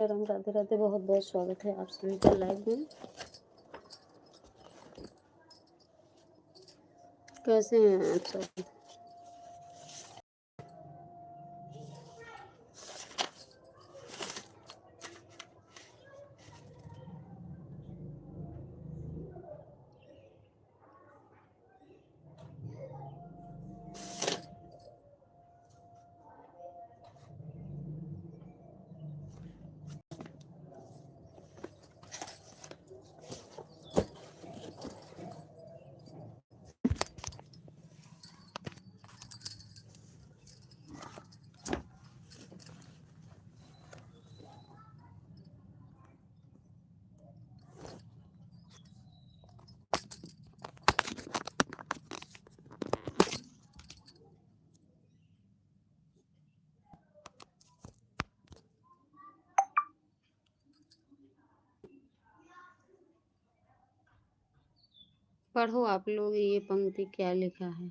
राम राधे राधे। बहुत बहुत स्वागत है आप सभी का लाइव में। कैसे हैं आप सब? पढ़ो आप लोग, ये पंक्ति क्या लिखा है।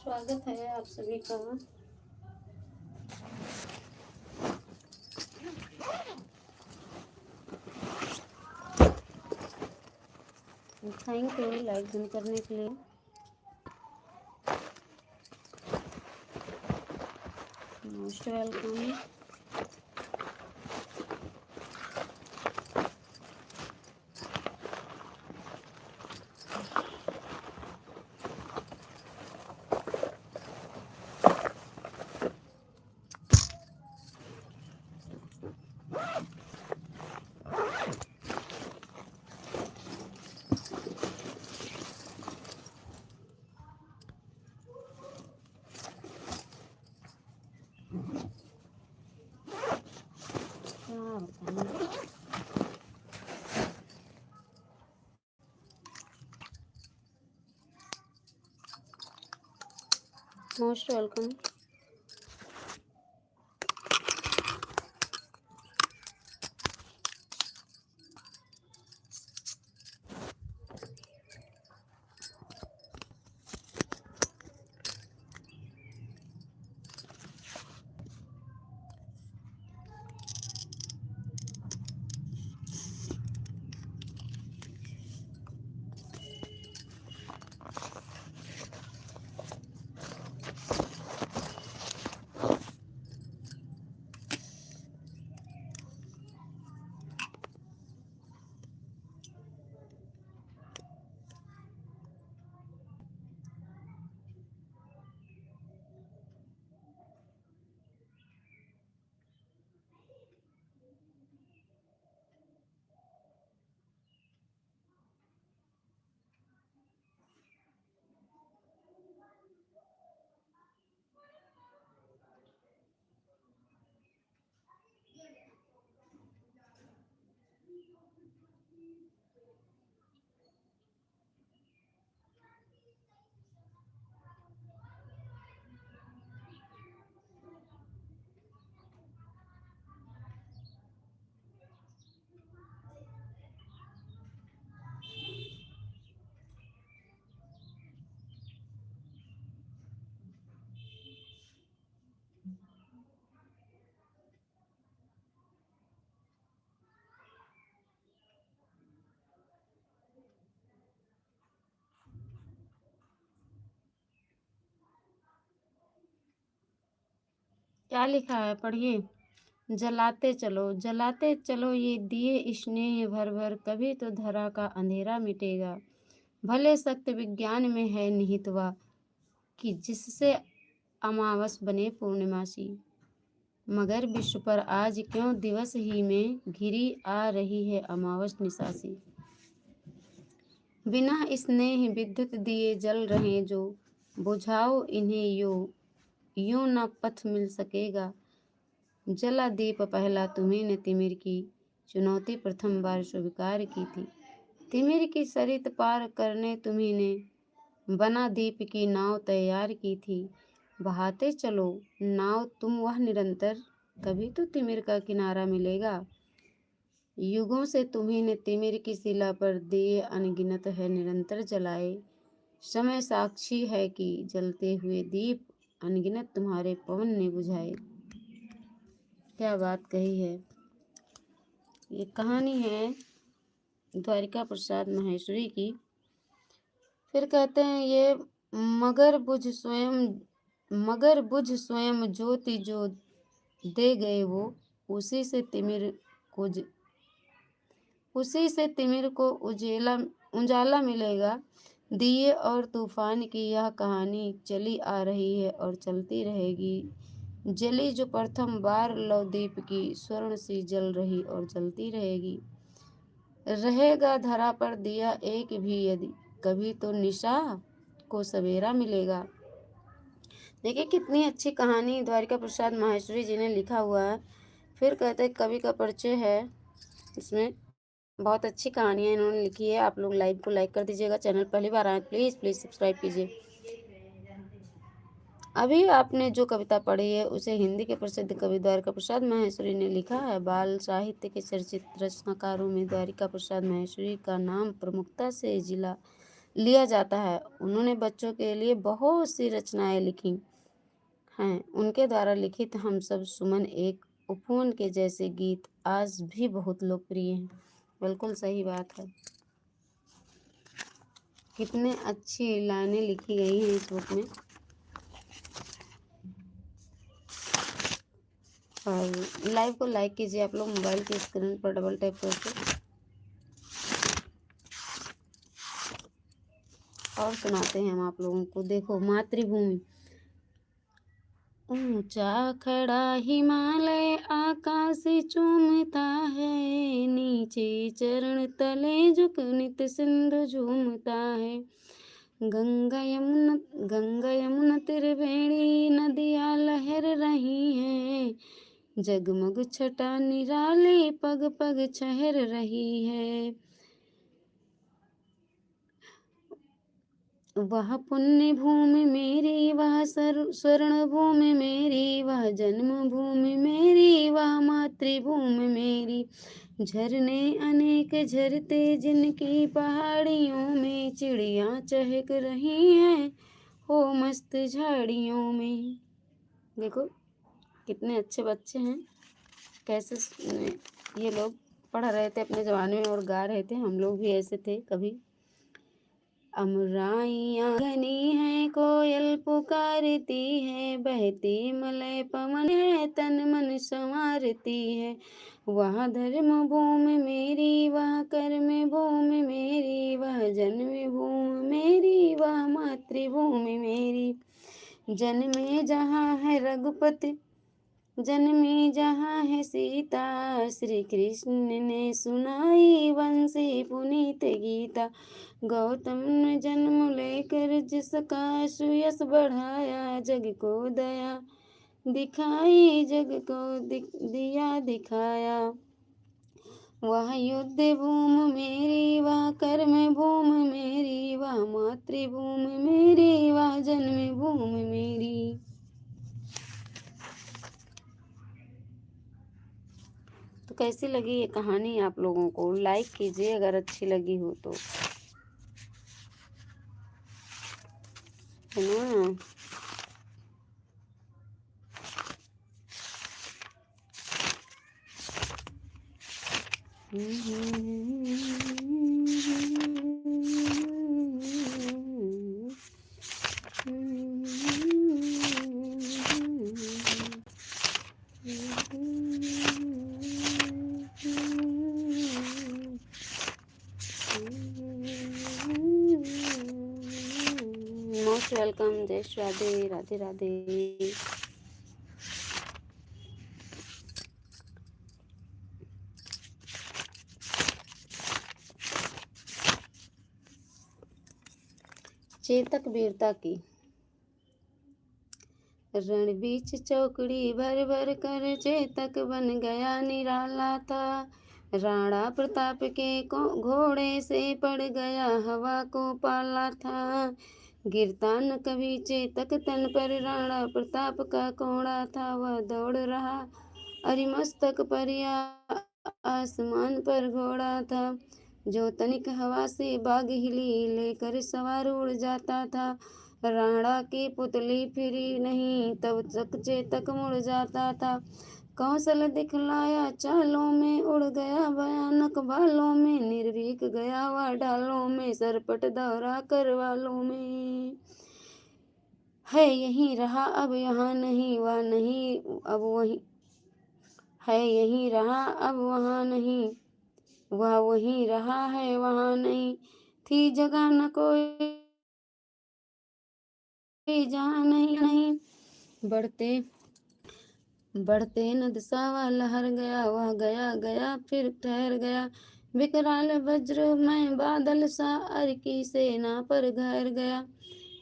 स्वागत है आप सभी का। थैंक यू लाइक ज्वाइन करने के लिए। Most welcome. Most welcome. क्या लिखा है पढ़िए। जलाते चलो ये दिए स्नेह भर भर, कभी तो धरा का अंधेरा मिटेगा। भले सत्य विज्ञान में है निहित वह, कि जिससे अमावस बने पूर्णिमासी। मगर विश्व पर आज क्यों दिवस ही में घिरी आ रही है अमावस निशासी। बिना स्नेह विद्युत दिए जल रहे जो, बुझाओ इन्हें यूं न पथ मिल सकेगा। जला दीप पहला तुम्हें न तिमिर की, चुनौती प्रथम बार स्वीकार की थी। तिमिर की सरित पार करने तुम्ही ने बना दीप की नाव तैयार की थी। बहाते चलो नाव तुम वह निरंतर, कभी तो तिमिर का किनारा मिलेगा। युगों से तुम्ही ने तिमिर की शिला पर दिए अनगिनत है निरंतर जलाए। समय साक्षी है कि जलते हुए दीप अनगिनत तुम्हारे पवन ने बुझाए। क्या बात कही है। ये कहानी है द्वारिका प्रसाद माहेश्वरी की। फिर कहते हैं ये मगर बुझ स्वयं ज्योति जो दे गए वो, उसी से तिमिर को उजाला मिलेगा। दिए और तूफान की यह कहानी चली आ रही है और चलती रहेगी। जली जो प्रथम बार लवदीप की स्वर्ण सी जल रही और जलती रहेगी। रहेगा धरा पर दिया एक भी यदि, कभी तो निशा को सवेरा मिलेगा। देखिए कितनी अच्छी कहानी द्वारिका प्रसाद माहेश्वरी जी ने लिखा हुआ है। फिर कहते हैं कवि का परिचय है इसमें। बहुत अच्छी कहानियाँ इन्होंने लिखी है। आप लोग लाइव को लाइक कर दीजिएगा। चैनल पहली बार आए प्लीज़ प्लीज़ सब्सक्राइब कीजिए। अभी आपने जो कविता पढ़ी है उसे हिंदी के प्रसिद्ध कवि द्वारिका प्रसाद माहेश्वरी ने लिखा है। बाल साहित्य के चर्चित रचनाकारों में द्वारिका प्रसाद माहेश्वरी का नाम प्रमुखता से लिया जाता है। उन्होंने बच्चों के लिए बहुत सी रचनाएं लिखी हैं। उनके द्वारा लिखित हम सब सुमन एक उपवन के जैसे गीत आज भी बहुत लोकप्रिय हैं। बिल्कुल सही बात है। कितने अच्छी लाइनें लिखी गई हैं इस बुक में। और लाइव को लाइक कीजिए आप लोग मोबाइल की स्क्रीन पर डबल टैप करके। और सुनाते हैं हम आप लोगों को। देखो मातृभूमि। ऊंचा खड़ा हिमालय आकाश चूमता है, नीचे चरण तले झुक नित सिंधु झूमता है। गंगा यमुना त्रिवेणी नदियाँ लहर रही हैं, जगमग छटा निराली पग पग छहर रही है। वह पुण्य भूमि मेरी, वह स्वर्ण भूमि मेरी, वह जन्म भूमि मेरी, वह मातृभूमि मेरी। झरने अनेक झरते जिनकी पहाड़ियों में, चिड़ियाँ चहक रही हैं हो मस्त झाड़ियों में। देखो कितने अच्छे बच्चे हैं, कैसे ये लोग पढ़ रहे थे अपने ज़माने में और गा रहे थे। हम लोग भी ऐसे थे कभी। अमराइयाँ घनी है कोयल पुकारती है, बहती मलय पवन है तन मन संवारती है। वह धर्म भूमि मेरी, वह कर्म भूमि मेरी, वह जन्म भूमि मेरी, वह मातृभूमि मेरी। जन्मे जहाँ है रघुपति, जन्मी जहाँ है सीता, श्री कृष्ण ने सुनाई वंशी पुनीत गीता। गौतम ने जन्म लेकर जिसका सुयश बढ़ाया, जग को दया दिखाई, जग को दिया दिखाया। वह युद्ध भूमि मेरी, वह कर्म भूमि मेरी, वह मातृभूमि मेरी, वह जन्म भूमि मेरी। तो कैसी लगी ये कहानी आप लोगों को? लाइक कीजिए अगर अच्छी लगी हो तो, है ना। Most welcome. जय श्री राधे राधे राधे। चेतक वीरता की। रण बीच चौकड़ी भर भर कर चेतक बन गया निराला था। राणा प्रताप के घोड़े से पड़ गया, हवा को पाला था। गिरता न कभी चेतक तन पर, राणा प्रताप का कोड़ा था। वह दौड़ रहा अरिमस्तक पर, या आसमान पर घोड़ा था। जो तनिक हवा से बाग हिली, लेकर सवार उड़ जाता था। राणा की पुतली फिरी नहीं, तब तक चेतक मुड़ जाता था। कौशल दिखलाया चालों में, उड़ गया भयानक बालों में। निर्भीक गया वह ढालों में, सरपट दौरा करवालों में। है यहीं रहा अब यहाँ नहीं, वह नहीं अब वही है। यहीं रहा अब वहाँ नहीं, वह वहीं रहा है वहाँ नहीं। थी जगह न कोई जहाँ नहीं नहीं। बढ़ते बढ़ते नद सावा लहर गया, वह गया गया फिर ठहर गया। विकराल वज्र में बादल सा, अर की सेना पर घर गया।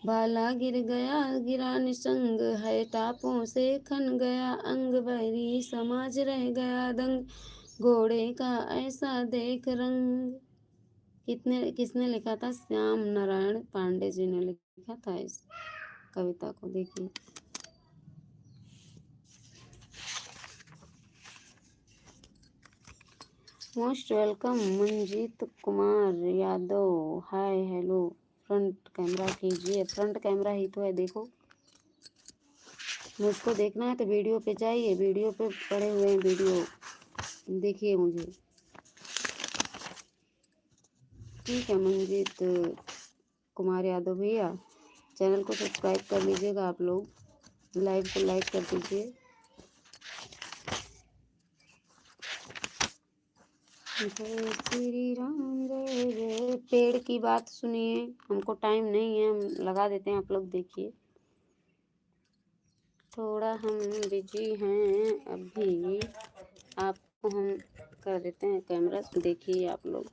भाला गिर गया गिरा निसंग, है टापों से खन गया अंग। बैरी समाज रह गया दंग, घोड़े का ऐसा देख रंग। किसने लिखा था? श्याम नारायण पांडे जी ने लिखा था इस कविता को। देखिए, most welcome Manjeet Kumar Yadav. Hi hello. Front camera कीजिए, फ्रंट कैमरा ही तो है, देखो। मुझको देखना है तो वीडियो पे जाइए, वीडियो पे पड़े हुए हैं वीडियो, देखिए मुझे। ठीक है मंजीत कुमार यादव भैया, चैनल को सब्सक्राइब कर लीजिएगा आप लोग, लाइव को लाइक कर दीजिए। जय श्री राम जय जय। पेड़ की बात सुनिए, हमको टाइम नहीं है, हम लगा देते हैं, आप लोग देखिए। थोड़ा हम बिजी हैं अभी, आपको हम कर देते हैं कैमरा, देखिए आप लोग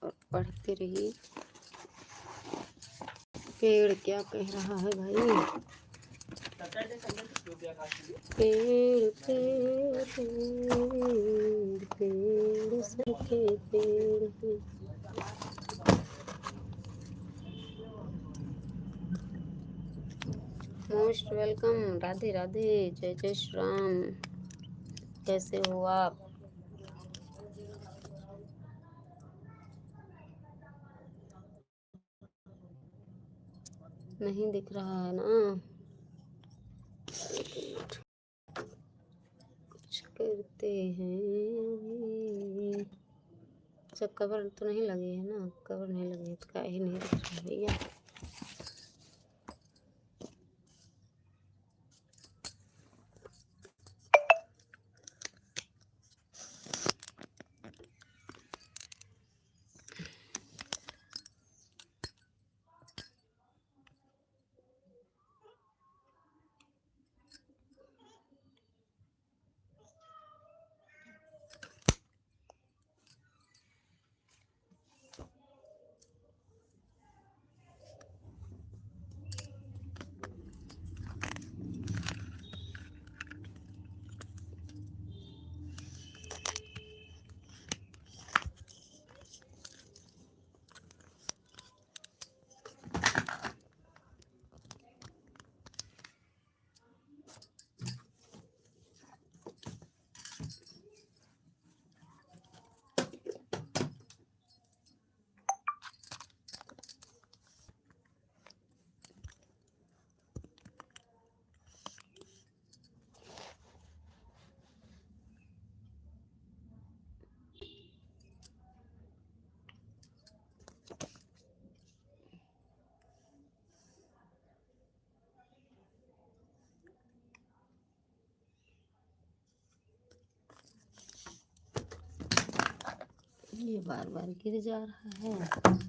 और पढ़ते रहिए। पेड़ क्या कह रहा है भाई? पेड़ पेड़ पेड़ पेड़ सबके पेड़ हैं। Most welcome. राधे राधे, जय जय श्री राम। कैसे हो आप? नहीं दिख रहा है ना? कुछ करते हैं अभी। अच्छा, कवर तो नहीं लगी है ना? कवर नहीं लगी है तो क्या ही नहीं दिख रहा है भैया। ये बार बार गिर जा रहा है।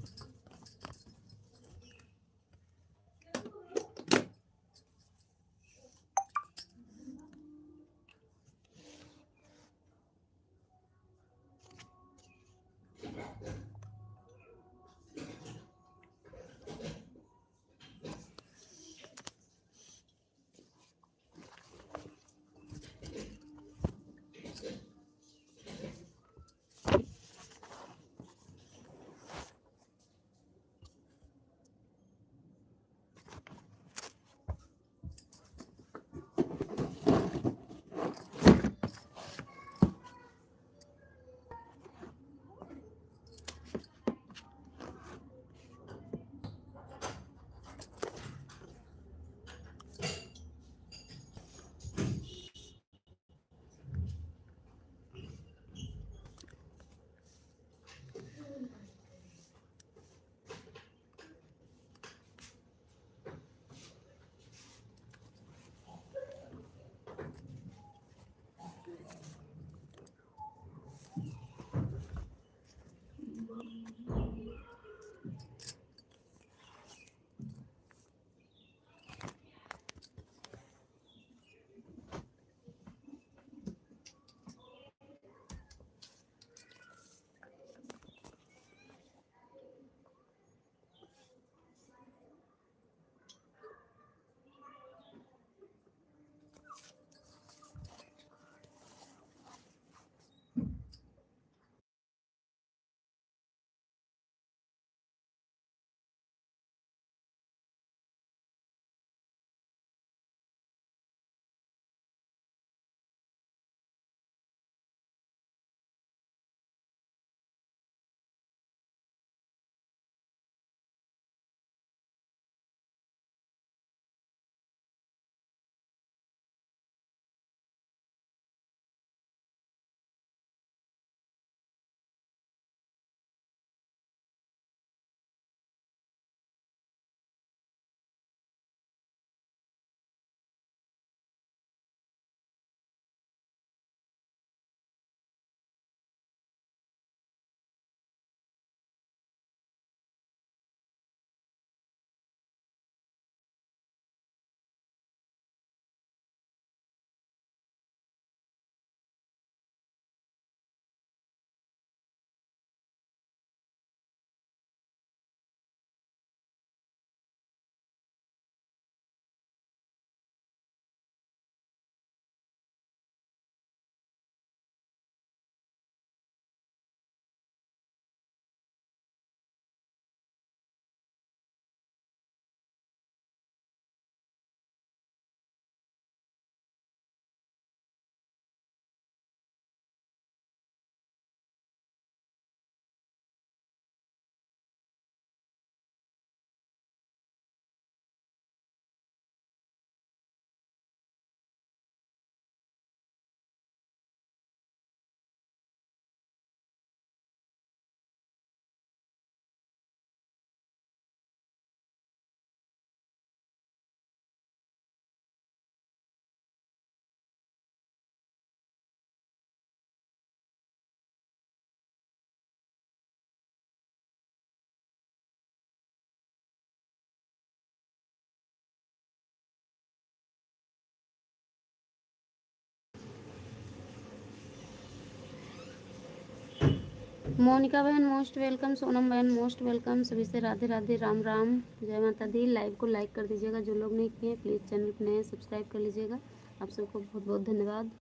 मोनिका बहन मोस्ट वेलकम, सोनम बहन मोस्ट वेलकम, सभी से राधे राधे, राम राम, जय माता दी। लाइव को लाइक कर दीजिएगा, जो लोग नहीं किए प्लीज़ चैनल पर नए सब्सक्राइब कर लीजिएगा। आप सबको बहुत बहुत धन्यवाद।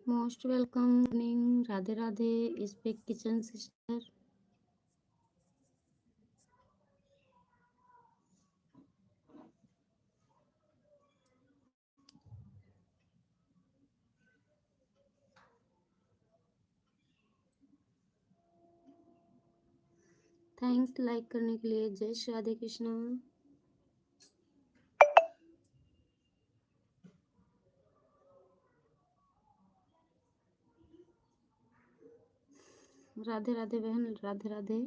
Most welcome morning, Radhe Radhe speak kitchen sister. Thanks like करने के लिए। जय श्री राधे कृष्णा। राधे राधे बहन, राधे राधे।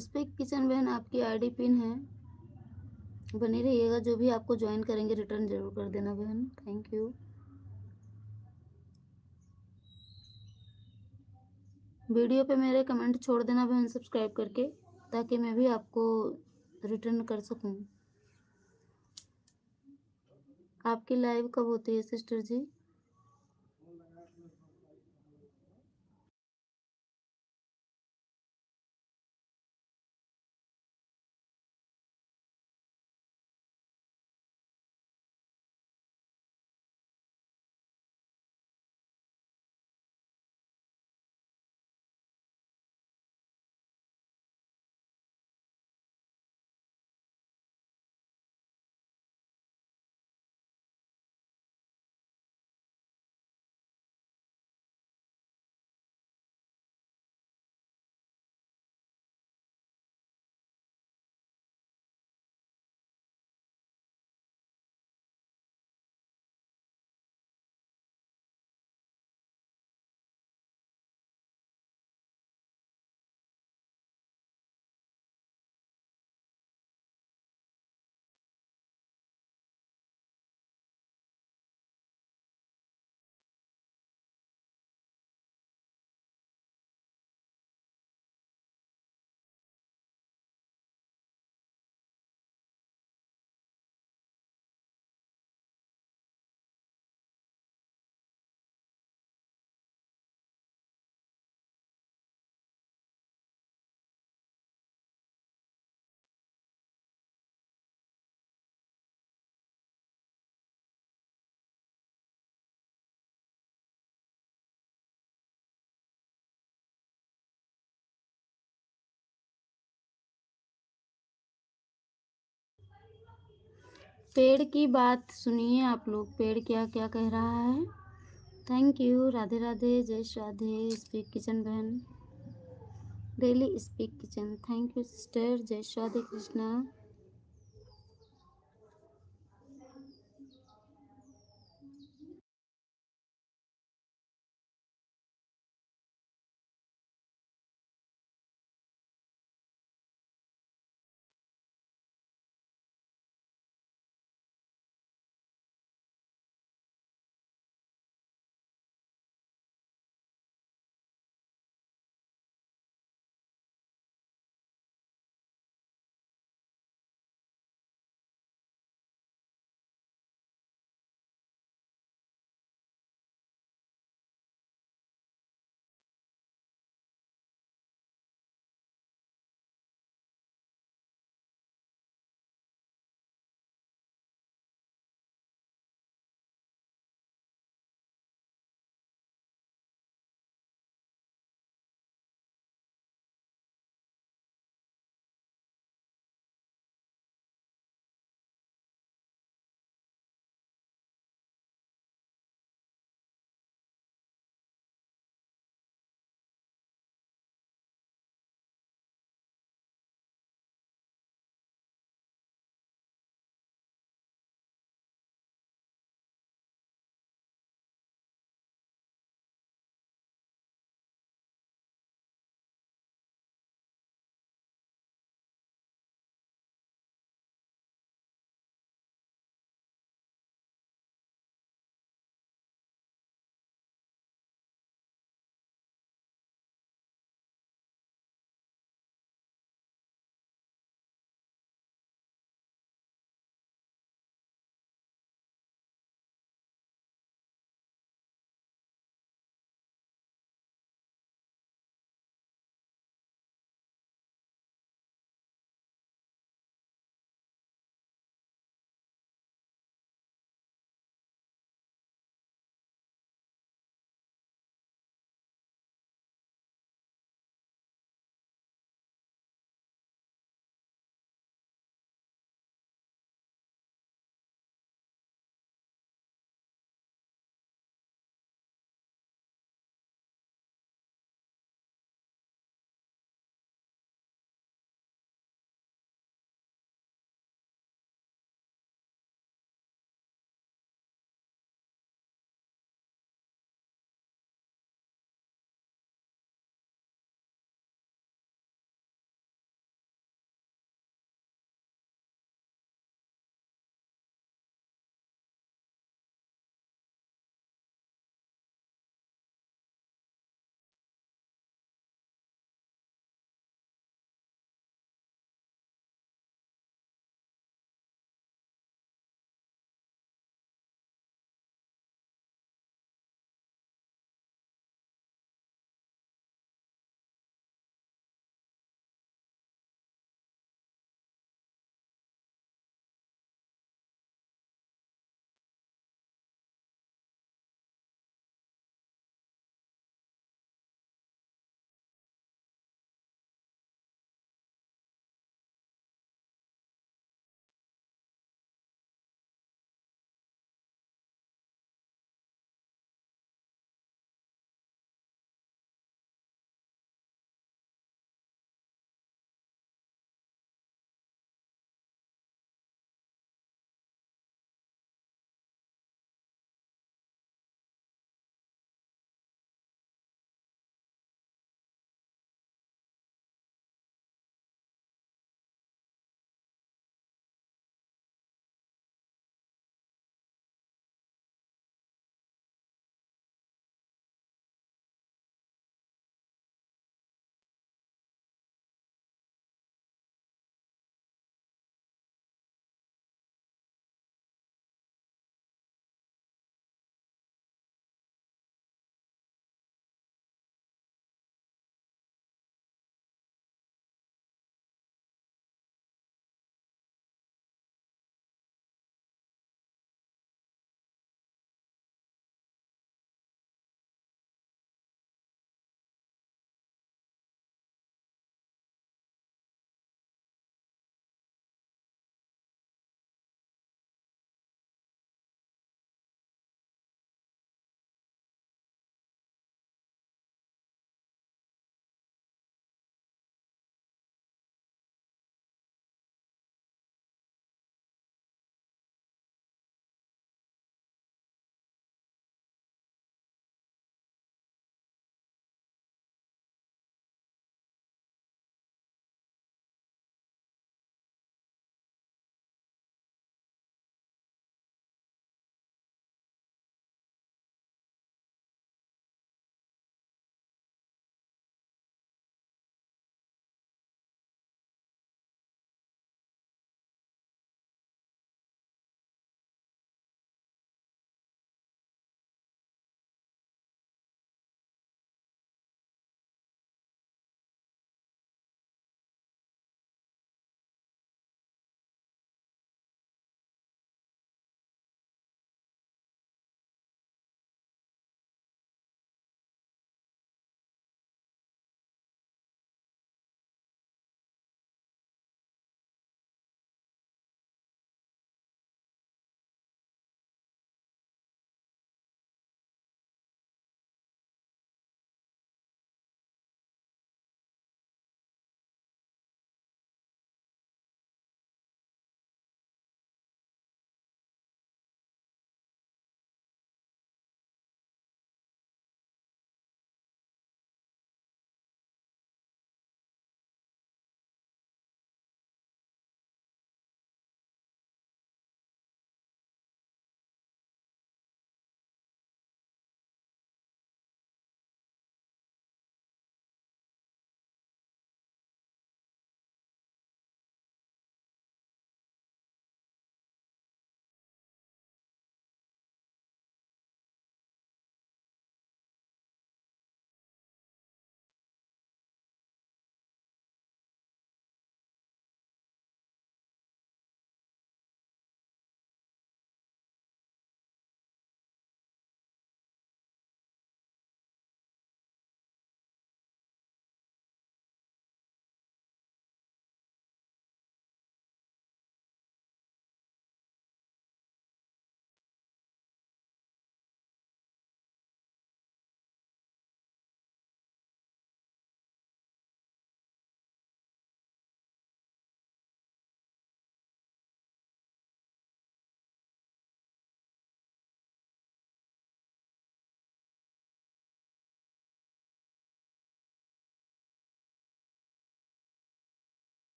स्पीक किचन बहन आपकी आईडी पिन है, बने रहिएगा। जो भी आपको ज्वाइन करेंगे रिटर्न जरूर कर देना बहन। Thank you. वीडियो पे मेरे कमेंट छोड़ देना बहन सब्सक्राइब करके, ताकि मैं भी आपको रिटर्न कर सकूं। आपकी लाइव कब होती है सिस्टर जी? पेड़ की बात सुनिए आप लोग, पेड़ क्या क्या कह रहा है। थैंक यू, राधे राधे, जय श्री राधे स्पीक किचन बहन, daily speak kitchen. Thank you sister, जय श्री राधे कृष्णा।